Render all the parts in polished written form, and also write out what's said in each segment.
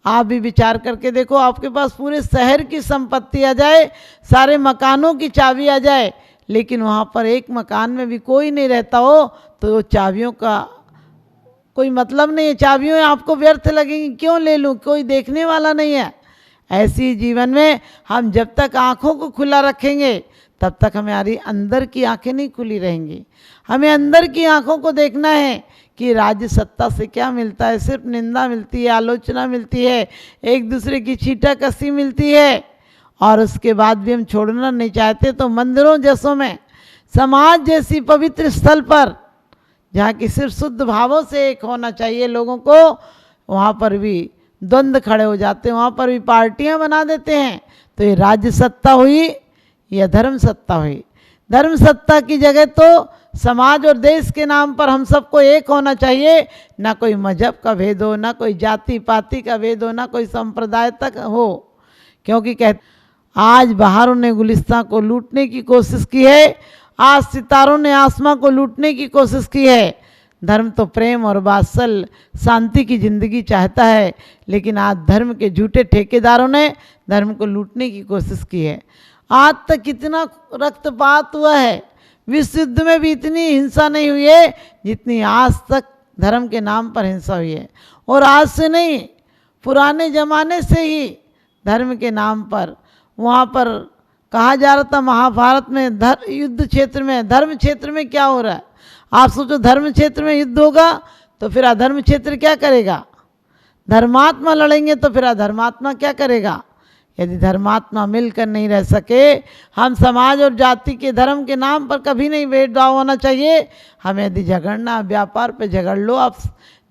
आप भी विचार करके देखो, आपके पास पूरे शहर की संपत्ति आ जाए, सारे मकानों की चाबी आ जाए, लेकिन वहाँ पर एक मकान में भी कोई नहीं रहता हो तो वो चाबियों का कोई मतलब नहीं है। चाबियों आपको व्यर्थ लगेंगी, क्यों ले लूँ, कोई देखने वाला नहीं है। ऐसी जीवन में हम जब तक आँखों को खुला रखेंगे तब तक हमारी अंदर की आंखें नहीं खुली रहेंगी। हमें अंदर की आंखों को देखना है कि राज्य सत्ता से क्या मिलता है। सिर्फ निंदा मिलती है, आलोचना मिलती है, एक दूसरे की छीटा कसी मिलती है, और उसके बाद भी हम छोड़ना नहीं चाहते। तो मंदिरों जैसों में, समाज जैसी पवित्र स्थल पर, जहाँ की सिर्फ शुद्ध भावों से एक होना चाहिए लोगों को, वहाँ पर भी द्वंद्व खड़े हो जाते हैं, वहाँ पर भी पार्टियाँ बना देते हैं। तो ये राज्य सत्ता हुई या धर्म सत्ता हुई? धर्म सत्ता की जगह तो समाज और देश के नाम पर हम सबको एक होना चाहिए। ना कोई मजहब का भेद हो, ना कोई जाति पाति का भेद हो, ना कोई संप्रदाय तक हो। क्योंकि आज बाहरों ने गुलिस्तां को लूटने की कोशिश की है, आज सितारों ने आसमां को लूटने की कोशिश की है। धर्म तो प्रेम और वात्सल्य, शांति की जिंदगी चाहता है, लेकिन आज धर्म के झूठे ठेकेदारों ने धर्म को लूटने की कोशिश की है। आज तक कितना रक्तपात हुआ है, विश्व युद्ध में भी इतनी हिंसा नहीं हुई है जितनी आज तक धर्म के नाम पर हिंसा हुई है। और आज से नहीं, पुराने ज़माने से ही धर्म के नाम पर, वहाँ पर कहा जा रहा था महाभारत में, युद्ध क्षेत्र में, धर्म क्षेत्र में क्या हो रहा है। आप सोचो, धर्म क्षेत्र में युद्ध होगा तो फिर अधर्म क्षेत्र क्या करेगा? धर्मात्मा लड़ेंगे तो फिर अधर्मात्मा क्या करेगा? यदि धर्मात्मा मिलकर नहीं रह सके, हम समाज और जाति के धर्म के नाम पर कभी नहीं भेदभाव होना चाहिए। हमें यदि झगड़ना, व्यापार पे झगड़ लो, आप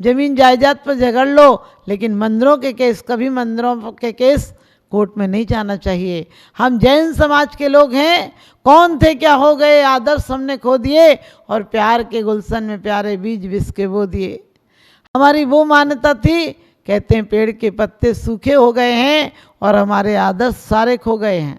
जमीन जायदाद पर झगड़ लो, लेकिन मंदिरों के केस, कभी मंदिरों के केस कोर्ट में नहीं जाना चाहिए। हम जैन समाज के लोग हैं, कौन थे क्या हो गए, आदर्श हमने खो दिए और प्यार के गुलशन में प्यारे बीज विष के बो दिए। हमारी वो मान्यता थी, कहते हैं पेड़ के पत्ते सूखे हो गए हैं और हमारे आदर्श सारे खो गए हैं।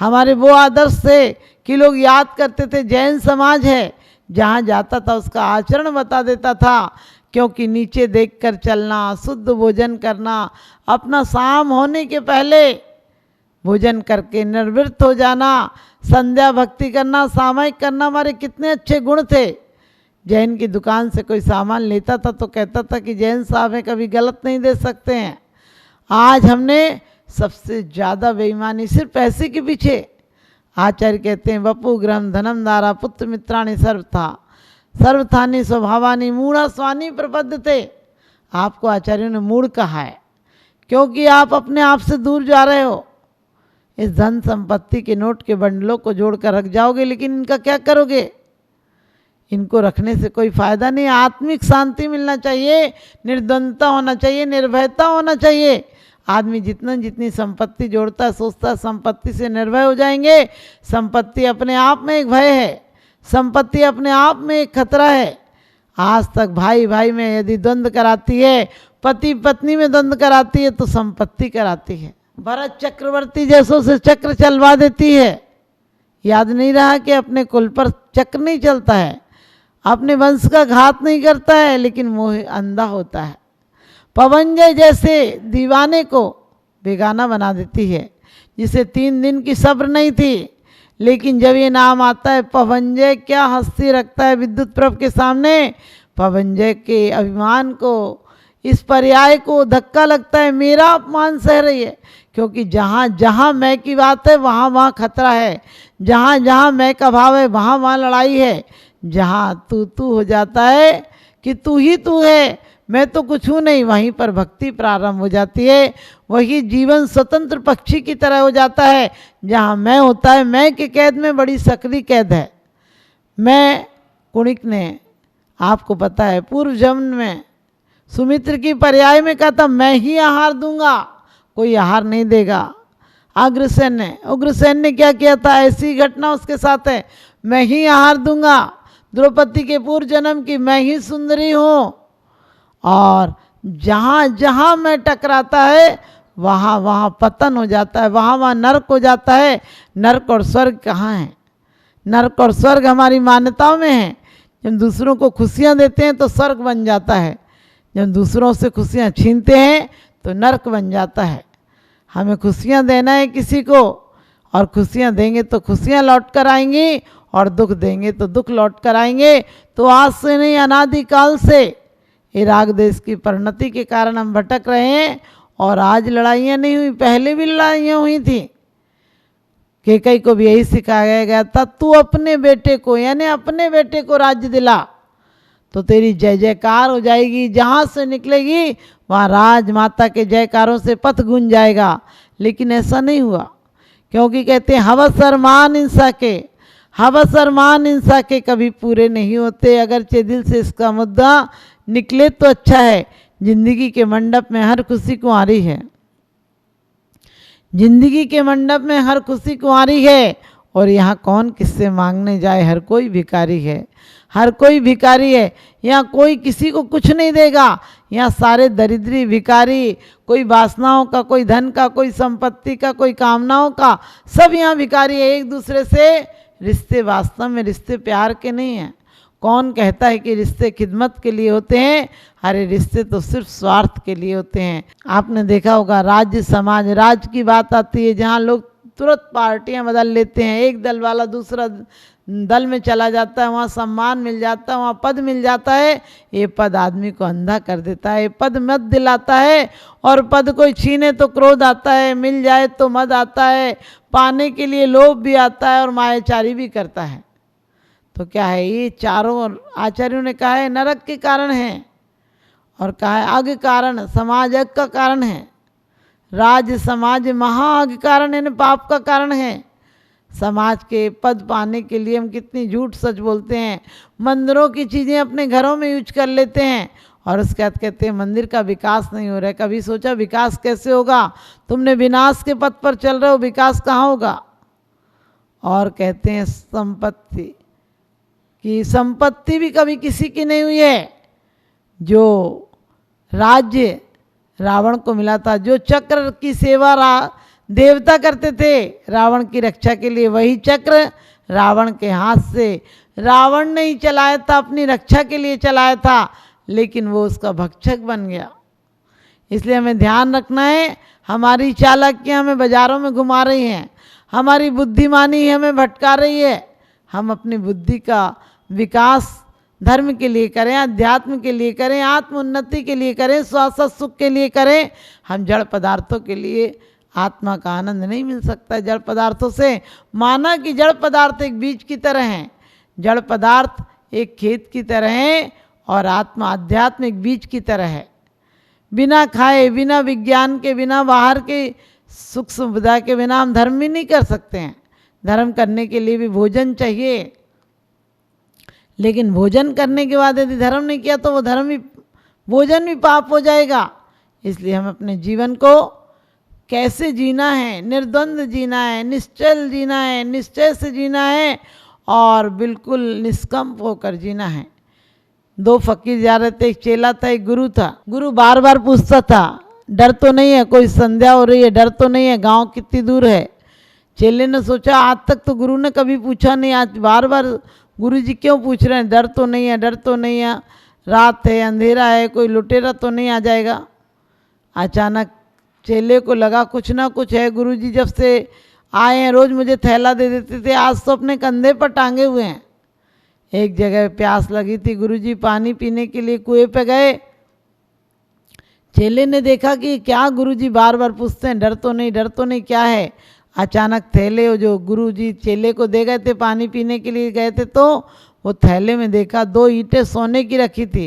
हमारे वो आदर्श थे कि लोग याद करते थे, जैन समाज है, जहाँ जाता था उसका आचरण बता देता था। क्योंकि नीचे देखकर चलना, शुद्ध भोजन करना, अपना शाम होने के पहले भोजन करके निर्वृत्त हो जाना, संध्या भक्ति करना, सामायिक करना, हमारे कितने अच्छे गुण थे। जैन की दुकान से कोई सामान लेता था तो कहता था कि जैन साहब हैं, कभी गलत नहीं दे सकते हैं। आज हमने सबसे ज़्यादा बेईमानी सिर्फ पैसे के पीछे। आचार्य कहते हैं, वपु ग्रम धनम दारा पुत्र मित्राणी सर्वथा सर्वथानी स्वभावानी मूढ़ा स्वानी प्रपद्ध थे। आपको आचार्यों ने मूढ़ कहा है क्योंकि आप अपने आप से दूर जा रहे हो। इस धन संपत्ति के नोट के बंडलों को जोड़कर रख जाओगे, लेकिन इनका क्या करोगे? इनको रखने से कोई फायदा नहीं। आत्मिक शांति मिलना चाहिए, निर्द्वंदता होना चाहिए, निर्भयता होना चाहिए। आदमी जितनी संपत्ति जोड़ता है, सोचता है संपत्ति से निर्भय हो जाएंगे। संपत्ति अपने आप में एक भय है, संपत्ति अपने आप में एक खतरा है। आज तक भाई भाई में यदि द्वंद्व कराती है, पति पत्नी में द्वंद्व कराती है, तो संपत्ति कराती है। भरत चक्रवर्ती जैसों से चक्र चलवा देती है। याद नहीं रहा कि अपने कुल पर चक्र नहीं चलता है, अपने वंश का घात नहीं करता है, लेकिन मोह अंधा होता है। पवनजय जैसे दीवाने को बेगाना बना देती है, जिसे 3 दिन की सब्र नहीं थी, लेकिन जब ये नाम आता है पवनजय, क्या हस्ती रखता है विद्युत प्रभ के सामने। पवनजय के अभिमान को, इस पर्याय को धक्का लगता है, मेरा अपमान सह रही है। क्योंकि जहाँ जहाँ मैं की बात है वहाँ वहाँ खतरा है, जहाँ जहाँ मैं का भाव है वहाँ वहाँ लड़ाई है। जहाँ तू तू हो जाता है कि तू ही तू है, मैं तो कुछ हूँ नहीं, वहीं पर भक्ति प्रारंभ हो जाती है। वही जीवन स्वतंत्र पक्षी की तरह हो जाता है। जहाँ मैं होता है, मैं के कैद में बड़ी सकरी कैद है। मैं कुणिक ने, आपको पता है, पूर्व जन्म में सुमित्र की पर्याय में कहा था, मैं ही आहार दूंगा, कोई आहार नहीं देगा। उग्रसेन ने क्या किया था, ऐसी घटना उसके साथ है, मैं ही आहार दूंगा। द्रौपदी के पूर्व जन्म की, मैं ही सुंदरी हूँ। और जहाँ जहाँ मैं टकराता है वहाँ वहाँ पतन हो जाता है, वहाँ वहाँ नरक हो जाता है। नरक और स्वर्ग कहाँ है? नरक और स्वर्ग हमारी मान्यताओं में है। जब दूसरों को खुशियाँ देते हैं तो स्वर्ग बन जाता है, जब दूसरों से खुशियाँ छीनते हैं तो नरक बन जाता है। हमें खुशियाँ देना है किसी को, और खुशियाँ देंगे तो खुशियाँ लौट कर आएंगी, और दुख देंगे तो दुख लौट कर आएंगे। तो आज से नहीं, अनादिकाल से ये राग देश की परिणति के कारण हम भटक रहे हैं। और आज लड़ाइयाँ नहीं हुई, पहले भी लड़ाइयाँ हुई थी। कैकेयी को भी यही सिखाया गया था, तू अपने बेटे को, यानी अपने बेटे को राज्य दिला तो तेरी जय जयकार हो जाएगी। जहाँ से निकलेगी वहाँ राजमाता के जयकारों से पथ गूंज जाएगा। लेकिन ऐसा नहीं हुआ, क्योंकि कहते हैं हवस अरमान इंसा के, हवस अरमान इंसा के कभी पूरे नहीं होते। अगरचे दिल से इसका मुद्दा निकले तो अच्छा है। जिंदगी के मंडप में हर खुशी कुंवारी है, जिंदगी के मंडप में हर खुशी कुंवारी है। और यहाँ कौन किससे मांगने जाए, हर कोई भिखारी है, हर कोई भिखारी है। यहाँ कोई किसी को कुछ नहीं देगा। यहाँ सारे दरिद्री भिखारी, कोई वासनाओं का, कोई धन का, कोई संपत्ति का, कोई कामनाओं का, सब यहाँ भिखारी है। एक दूसरे से रिश्ते वास्तव में रिश्ते प्यार के नहीं हैं। कौन कहता है कि रिश्ते खिदमत के लिए होते हैं? अरे रिश्ते तो सिर्फ स्वार्थ के लिए होते हैं। आपने देखा होगा राज्य समाज, राज की बात आती है जहाँ लोग तुरंत पार्टियां बदल लेते हैं। एक दल वाला दूसरा दल में चला जाता है, वहाँ सम्मान मिल जाता है, वहाँ पद मिल जाता है। ये पद आदमी को अंधा कर देता है, पद मत दिलाता है। और पद कोई छीने तो क्रोध आता है, मिल जाए तो मद आता है, पाने के लिए लोभ भी आता है, और मायाचारी भी करता है। तो क्या है, ये चारों आचार्यों ने कहा है नरक के कारण है, और कहा है अग कारण, समाज अग का कारण है। राज समाज महाअग कारण है, पाप का कारण है। समाज के पद पाने के लिए हम कितनी झूठ सच बोलते हैं। मंदिरों की चीज़ें अपने घरों में यूज कर लेते हैं, और उसके बाद कहते हैं मंदिर का विकास नहीं हो रहा है। कभी सोचा विकास कैसे होगा? तुमने विनाश के पथ पर चल रहे हो, विकास कहाँ होगा? और कहते हैं संपत्ति की, संपत्ति भी कभी किसी की नहीं हुई है। जो राज्य रावण को मिला था, जो चक्र की सेवा देवता करते थे रावण की रक्षा के लिए, वही चक्र रावण के हाथ से रावण ने ही चलाया था, अपनी रक्षा के लिए चलाया था, लेकिन वो उसका भक्षक बन गया। इसलिए हमें ध्यान रखना है, हमारी चालाकियाँ हमें बाजारों में घुमा रही हैं, हमारी बुद्धिमानी हमें भटका रही है। हम अपनी बुद्धि का विकास धर्म के लिए करें, अध्यात्म के लिए करें, आत्म उन्नति के लिए करें, स्वास्थ्य सुख के लिए करें। हम जड़ पदार्थों के लिए आत्मा का आनंद नहीं मिल सकता जड़ पदार्थों से। माना कि जड़ पदार्थ एक बीज की तरह हैं, जड़ पदार्थ एक खेत की तरह हैं, और आत्मा अध्यात्म एक बीज की तरह है। बिना खाए, बिना विज्ञान के, बिना बाहर के सुख सुविधा के बिना हम धर्म भी नहीं कर सकते हैं। धर्म करने के लिए भी भोजन चाहिए, लेकिन भोजन करने के बाद यदि धर्म नहीं किया तो वो धर्म भी, भोजन भी पाप हो जाएगा। इसलिए हम अपने जीवन को कैसे जीना है, निर्द्वंद जीना है, निश्चल जीना है, निश्चय से जीना है, और बिल्कुल निष्कंप होकर जीना है। दो फकीर जा रहे थे, एक चेला था, एक गुरु था। गुरु बार बार पूछता था डर तो नहीं है, कोई संध्या हो रही है, डर तो नहीं है, गांव कितनी दूर है। चेले ने सोचा आज तक तो गुरु ने कभी पूछा नहीं, आज बार बार गुरु जी क्यों पूछ रहे हैं, डर तो नहीं है, डर तो नहीं है, रात है, अंधेरा है, कोई लुटेरा तो नहीं आ जाएगा। अचानक चेले को लगा कुछ ना कुछ है, गुरु जी जब से आए हैं रोज़ मुझे थैला दे देते थे, आज तो अपने कंधे पर टांगे हुए हैं। एक जगह प्यास लगी थी, गुरु जी पानी पीने के लिए कुएं पे गए। चेले ने देखा कि क्या गुरु जी बार बार पूछते हैं, डर तो नहीं, डर तो नहीं, क्या है। अचानक थैले जो गुरु जी चेले को दे गए थे, पानी पीने के लिए गए थे, तो वो थैले में देखा 2 ईंटें सोने की रखी थी।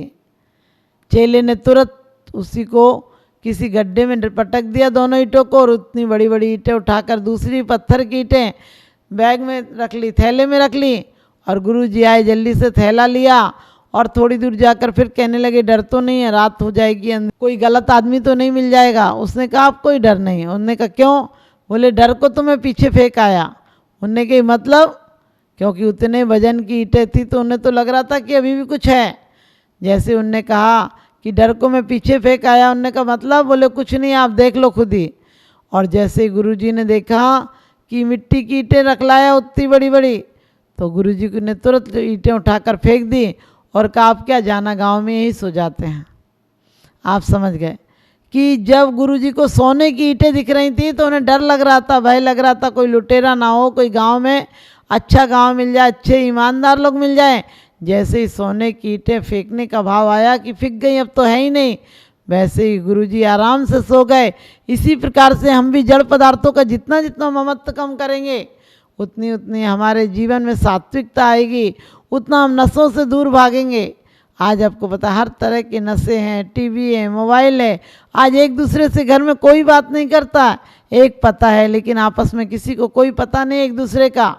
चेले ने तुरंत उसी को किसी गड्ढे में पटक दिया, दोनों ईंटों को, और उतनी बड़ी बड़ी ईंटें उठाकर दूसरी पत्थर की ईंटें बैग में रख ली, थैले में रख ली। और गुरु जी आए, जल्दी से थैला लिया, और थोड़ी दूर जाकर फिर कहने लगे डर तो नहीं है, रात हो जाएगी, कोई गलत आदमी तो नहीं मिल जाएगा। उसने कहा आप कोई डर नहीं है। उन्होंने कहा क्यों? बोले डर को तो मैं पीछे फेंक आया। उनने कहा मतलब? क्योंकि उतने वजन की ईंटें थी तो उन्हें तो लग रहा था कि अभी भी कुछ है। जैसे उनने कहा कि डर को मैं पीछे फेंक आया, उनने कहा मतलब? बोले कुछ नहीं, आप देख लो खुद ही। और जैसे ही गुरुजी ने देखा कि मिट्टी की ईंटें रख लाया उतनी बड़ी बड़ी, तो गुरुजी ने तुरंत ईंटें उठाकर फेंक दी और कहा आप क्या जाना, गांव में यही सो जाते हैं। आप समझ गए कि जब गुरुजी को सोने की ईंटें दिख रही थी तो उन्हें डर लग रहा था, भय लग रहा था कोई लुटेरा ना हो, कोई गांव में अच्छा गांव मिल जाए, अच्छे ईमानदार लोग मिल जाएं। जैसे ही सोने की ईंटें फेंकने का भाव आया कि फेंक गई अब तो है ही नहीं, वैसे ही गुरुजी आराम से सो गए। इसी प्रकार से हम भी जड़ पदार्थों का जितना जितना ममत्व कम करेंगे उतनी उतनी हमारे जीवन में सात्विकता आएगी, उतना हम नशों से दूर भागेंगे। आज आपको पता हर तरह के नशे हैं, टीवी है, मोबाइल है। आज एक दूसरे से घर में कोई बात नहीं करता, एक पता है लेकिन आपस में किसी को कोई पता नहीं एक दूसरे का।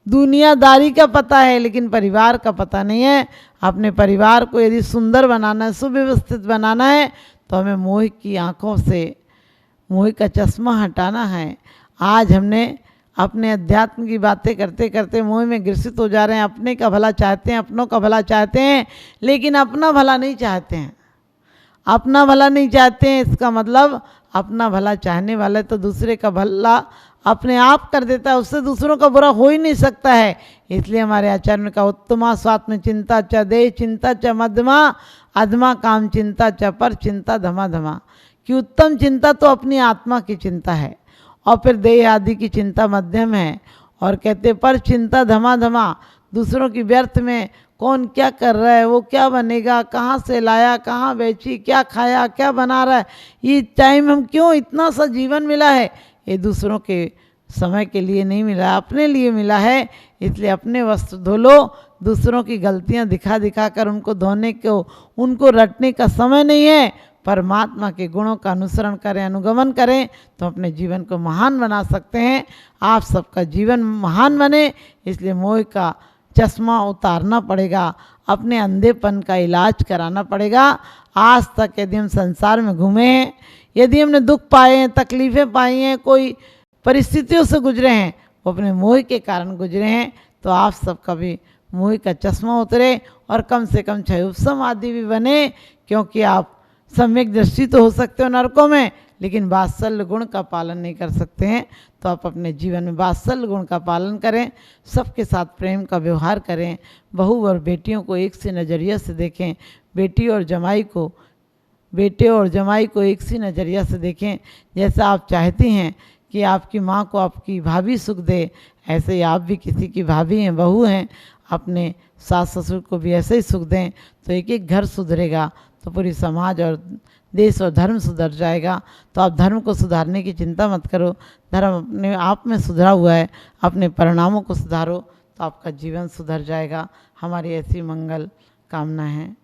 दुनियादारी का पता है लेकिन परिवार का पता नहीं है। अपने परिवार को यदि सुंदर बनाना है, सुव्यवस्थित बनाना है, तो हमें मोह की आंखों से मोह का चश्मा हटाना है। आज हमने अपने अध्यात्म की बातें करते करते मोह में ग्रसित हो जा रहे हैं। अपने का भला चाहते हैं, अपनों का भला चाहते हैं, लेकिन अपना भला नहीं चाहते हैं। अपना भला नहीं चाहते हैं, इसका मतलब अपना भला चाहने वाले तो दूसरे का भला अपने आप कर देता है, उससे दूसरों का बुरा हो ही नहीं सकता है। इसलिए हमारे आचार्य ने कहा, उत्तमा स्वात्म चिंता च देह चिंता च मध्यमा अधमा काम चिंता च पर चिंता धमा धमा, कि उत्तम चिंता तो अपनी आत्मा की चिंता है और फिर देह आदि की चिंता मध्यम है, और कहते पर चिंता धमा धमा, दूसरों की व्यर्थ में कौन क्या कर रहा है, वो क्या बनेगा, कहाँ से लाया, कहाँ बेची, क्या खाया, क्या बना रहा है, ये टाइम हम क्यों, इतना सा जीवन मिला है, ये दूसरों के समय के लिए नहीं मिला, अपने लिए मिला है। इसलिए अपने वस्त्र धो लो, दूसरों की गलतियां दिखा दिखा कर उनको धोने को, उनको रटने का समय नहीं है। परमात्मा के गुणों का अनुसरण करें, अनुगमन करें, तो अपने जीवन को महान बना सकते हैं। आप सबका जीवन महान बने, इसलिए मोह का चश्मा उतारना पड़ेगा, अपने अंधेपन का इलाज कराना पड़ेगा। आज तक यदि हम संसार में घूमे हैं, यदि हमने दुख पाए हैं, तकलीफ़ें पाई हैं, कोई परिस्थितियों से गुजरे हैं, वो अपने मोह के कारण गुजरे हैं, तो आप सबका भी मोह का चश्मा उतरे और कम से कम क्षय उपशम आदि भी बने। क्योंकि आप सम्यक दृष्टि तो हो सकते हो नरकों में, लेकिन वात्सल्य गुण का पालन नहीं कर सकते हैं। तो आप अपने जीवन में वात्सल्य गुण का पालन करें, सबके साथ प्रेम का व्यवहार करें, बहू और बेटियों को एक से नज़रिया से देखें, बेटे और जमाई को एक सी नज़रिया से देखें। जैसा आप चाहती हैं कि आपकी माँ को आपकी भाभी सुख दे, ऐसे ही आप भी किसी की भाभी हैं, बहू हैं, अपने सास ससुर को भी ऐसे ही सुख दें, तो एक एक घर सुधरेगा, तो पूरी समाज और देश और धर्म सुधर जाएगा। तो आप धर्म को सुधारने की चिंता मत करो, धर्म अपने आप में सुधरा हुआ है, अपने परिणामों को सुधारो तो आपका जीवन सुधर जाएगा। हमारी ऐसी मंगल कामना है।